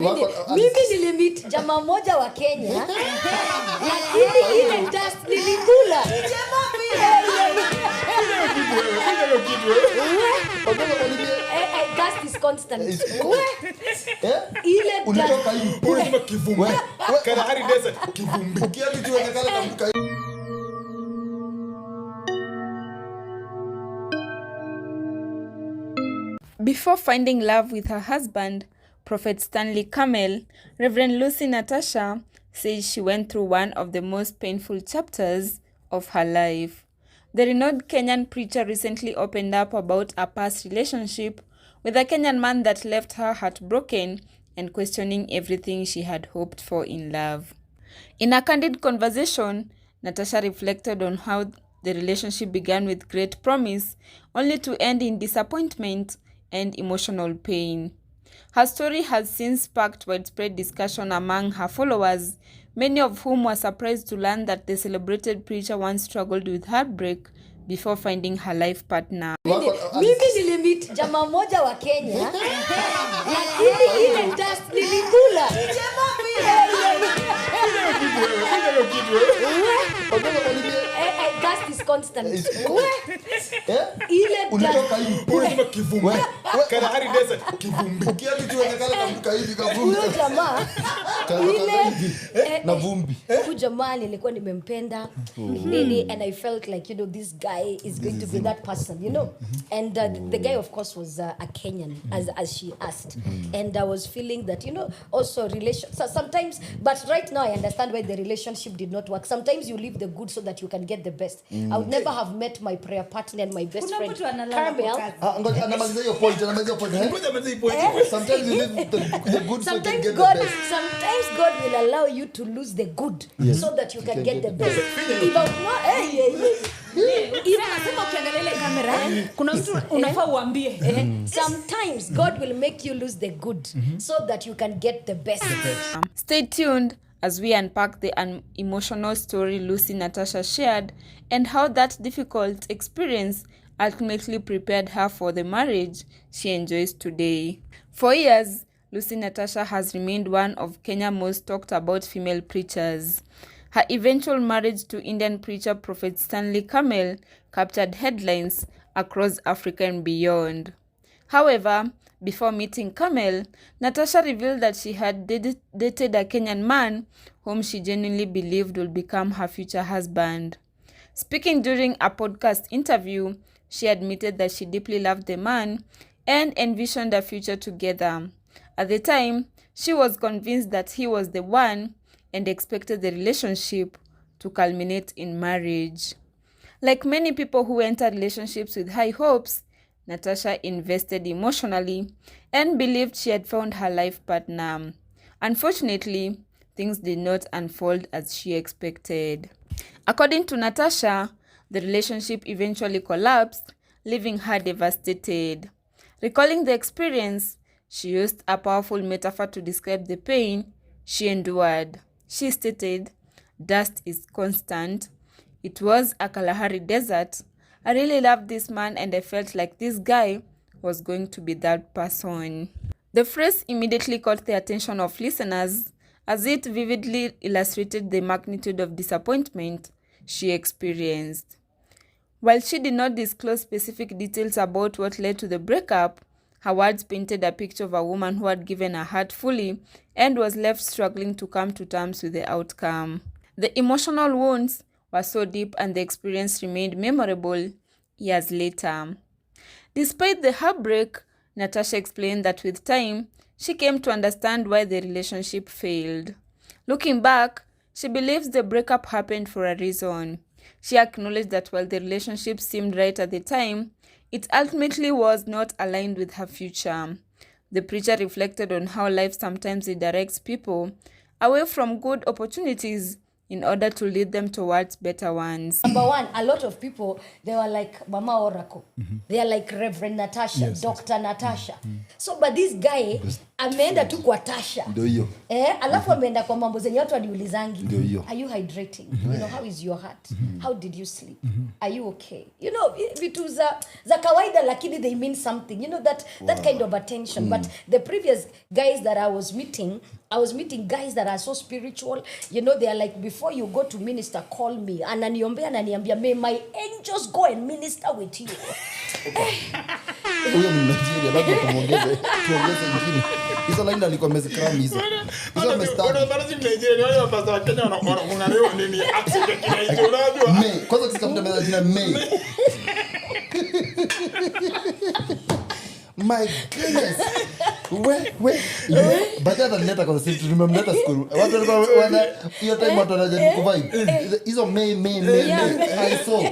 Mimi nilimit jamaa moja wa Kenya. Lakini ile dust nilikula. Dust is constant. Ile unatoka hivi unasema kivumbi. Kalahari desert kivumbi. Ukiambi tu unakala kambuka. Before finding love with her husband, Prophet Stanley Camel, Reverend Lucy Natasha says she went through one of the most painful chapters of her life. The renowned Kenyan preacher recently opened up about a past relationship with a Kenyan man that left her heartbroken and questioning everything she had hoped for in love. In a candid conversation, Natasha reflected on how the relationship began with great promise, only to end in disappointment and emotional pain. Her story has since sparked widespread discussion among her followers, many of whom were surprised to learn that the celebrated preacher once struggled with heartbreak before finding her life partner. Mimi nilimit jamaa moja wa Kenya. Lakini ile dust nilikula. Dust is constant. Ile unatoka hivi unasema kivumbi. Kalahari desert kivumbi. Ukiambi tu unakala kambuka hivi kavumbi. Huyo jamaa ile na vumbi. Huyo jamaa nilikuwa nimempenda nini, and I felt like, this guy is going to be that person, and the guy of course was a Kenyan, as she asked, and I was feeling that, also so sometimes, but right now I understand why the relationship did not work. Sometimes you leave the good so that you can get the best. I would never have met my prayer partner and my best friend Carmel. Sometimes you leave the good so you can get the best. Sometimes God will allow you to lose the good so that you can get the best. Sometimes God will make you lose the good so that you can get the best. Stay tuned as we unpack the emotional story Lucy Natasha shared and how that difficult experience ultimately prepared her for the marriage she enjoys today. For years, Lucy Natasha has remained one of Kenya's most talked about female preachers. Her eventual marriage to Indian preacher Prophet Stanley Camel captured headlines across Africa and beyond. However, before meeting Camel, Natasha revealed that she had dated a Kenyan man whom she genuinely believed would become her future husband. Speaking during a podcast interview, she admitted that she deeply loved the man and envisioned a future together. At the time, she was convinced that he was the one and expected the relationship to culminate in marriage. Like many people who enter relationships with high hopes, Natasha invested emotionally and believed she had found her life partner. Unfortunately, things did not unfold as she expected. According to Natasha, the relationship eventually collapsed, leaving her devastated. Recalling the experience, she used a powerful metaphor to describe the pain she endured. She stated, "Dust is constant. It was a Kalahari desert. I really loved this man and I felt like this guy was going to be that person." The phrase immediately caught the attention of listeners as it vividly illustrated the magnitude of disappointment she experienced. While she did not disclose specific details about what led to the breakup, her words painted a picture of a woman who had given her heart fully and was left struggling to come to terms with the outcome. The emotional wounds were so deep and the experience remained memorable years later. Despite the heartbreak, Natasha explained that with time, she came to understand why the relationship failed. Looking back, she believes the breakup happened for a reason. She acknowledged that while the relationship seemed right at the time, it ultimately was not aligned with her future. The preacher reflected on how life sometimes redirects people away from good opportunities in order to lead them towards better ones. Number one, a lot of people, they were like Mama Oracle. They are like Reverend Natasha, Dr. Natasha. So, but this guy, ameenda tu kwa Tasha. Ndio hiyo. Alafu ameenda kwa mambo zenye watu waliulizangi. Ndio hiyo. Are you hydrating? You know, how is your heart? How did you sleep? Are you okay? You know, vitu za kawaida lakini they mean something. You know, that kind of attention. But the previous guys that I was meeting guys that are so spiritual. You know, they are like, before you go to minister, call me. Ananiambia, may my angels go and minister with you. Huyo ni Nigeria, labda tuongeze nyingine. Hizo line alikuwa amezikram hizo. Hizo amestart. Unaona si Nigeria ni wale wapasa wa Kenya wanaelewa nini accent ya Kenya unajua. May, kwanza tusikamta jina May. My goodness. Baada ya nileta kwa sisi tumemleta school. Watu wana hiyo time watu wanajaribu kuvibe. Hizo May. I saw.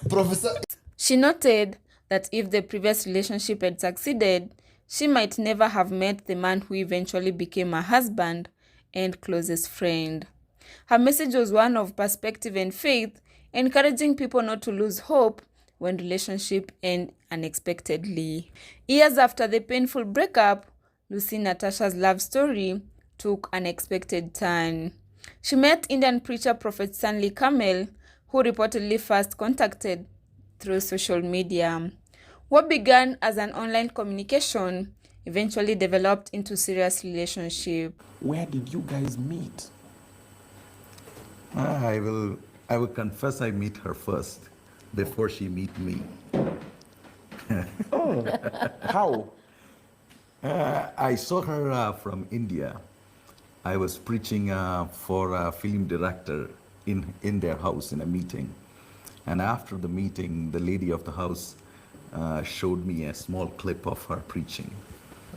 Professor. She noted that if the previous relationship had succeeded, she might never have met the man who eventually became her husband and closest friend. Her message was one of perspective and faith, encouraging people not to lose hope when relationships end unexpectedly. Years after the painful breakup, Lucy Natasha's love story took an unexpected turn. She met Indian preacher Prophet Stanley Kamel, who reportedly first contacted through social media. What began as an online communication eventually developed into serious relationship. Where did you guys meet? I will confess I meet her first before she meet me. Oh, how? I saw her from India. I was preaching for a film director in their house in a meeting. And after the meeting, the lady of the house showed me a small clip of her preaching.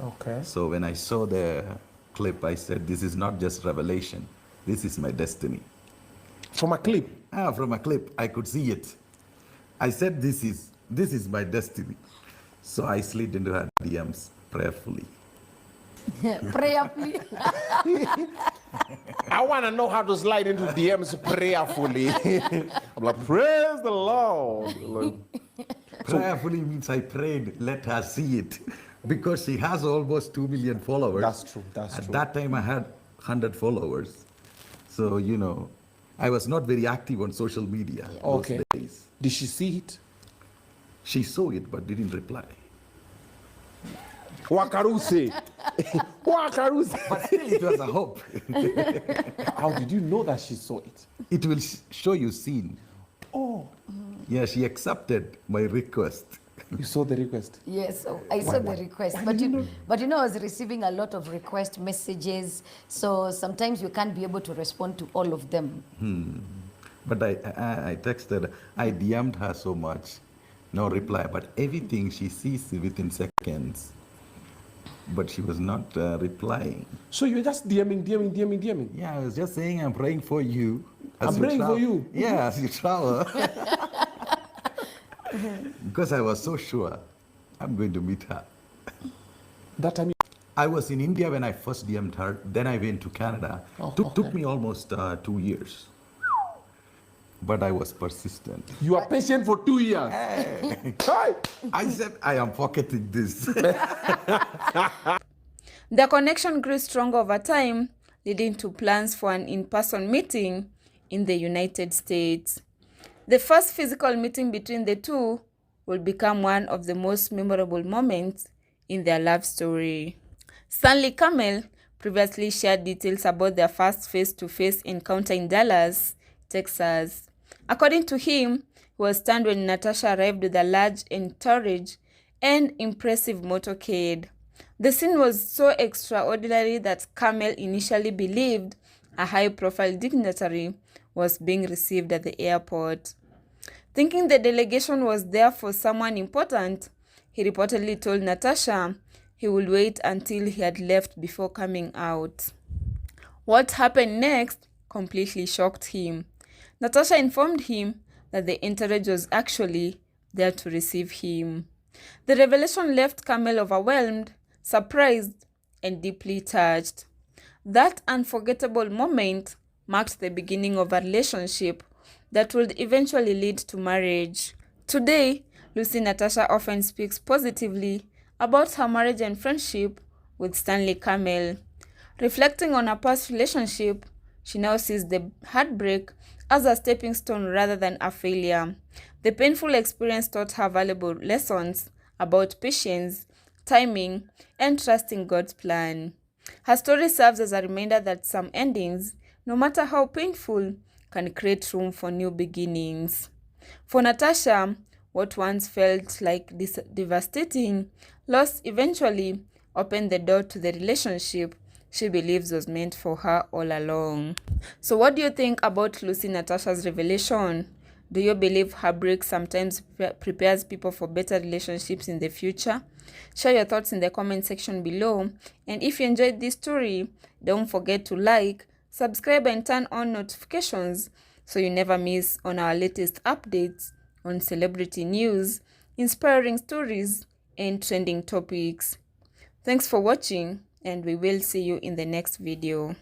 Okay. So when I saw the clip, I said, this is not just revelation. This is my destiny. From a clip? From a clip, I could see it. I said, this is my destiny. So I slid into her DMs prayerfully. Prayerfully. I want to know how to slide into DMs prayerfully. I'm like, praise the Lord. Prayerfully means I prayed, let her see it. Because she has almost 2 million followers. That's true. At that time, I had 100 followers. So, you know, I was not very active on social media those days. Did she see it? She saw it, but didn't reply. Wakaruse. Wakaruse. But still, it was a hope. How did you know that she saw it? It will show you seen. Oh. Yeah, she accepted my request. You saw the request? Yes, so I saw the request. But you know, I was receiving a lot of request messages, so sometimes you can't be able to respond to all of them. But I texted, I DM'd her so much, no reply, but everything she sees within seconds. But she was not replying. So you were just DMing? Yeah, I was just saying, I'm praying for you. I'm praying for you? Yeah, as you travel. Because I was so sure I'm going to meet her. That time I was in India when I first DM'd her, then I went to Canada. Took me almost 2 years. But I was persistent. you are patient for 2 years. Hey. I said, I am pocketing this. The connection grew strong over time, leading to plans for an in-person meeting in the United States. The first physical meeting between the two would become one of the most memorable moments in their love story. Stanley Kamel previously shared details about their first face-to-face encounter in Dallas, Texas. According to him, he was stunned when Natasha arrived with a large entourage and impressive motorcade. The scene was so extraordinary that Kamel initially believed a high-profile dignitary was being received at the airport. Thinking the delegation was there for someone important, he reportedly told Natasha he would wait until he had left before coming out. What happened next completely shocked him. Natasha informed him that the entourage was actually there to receive him. The revelation left Kamel overwhelmed, surprised, and deeply touched. That unforgettable moment marked the beginning of a relationship that would eventually lead to marriage. Today, Lucy Natasha often speaks positively about her marriage and friendship with Stanley Camel. Reflecting on her past relationship, she now sees the heartbreak as a stepping stone rather than a failure. The painful experience taught her valuable lessons about patience, timing, and trusting God's plan. Her story serves as a reminder that some endings, no matter how painful, can create room for new beginnings. For Natasha, what once felt like devastating loss eventually opened the door to the relationship she believes was meant for her all along. So what do you think about Lucy Natasha's revelation? Do you believe heartbreak sometimes prepares people for better relationships in the future? Share your thoughts in the comment section below. And if you enjoyed this story, don't forget to like, subscribe, and turn on notifications so you never miss on our latest updates on celebrity news, inspiring stories, and trending topics. Thanks for watching, and we will see you in the next video.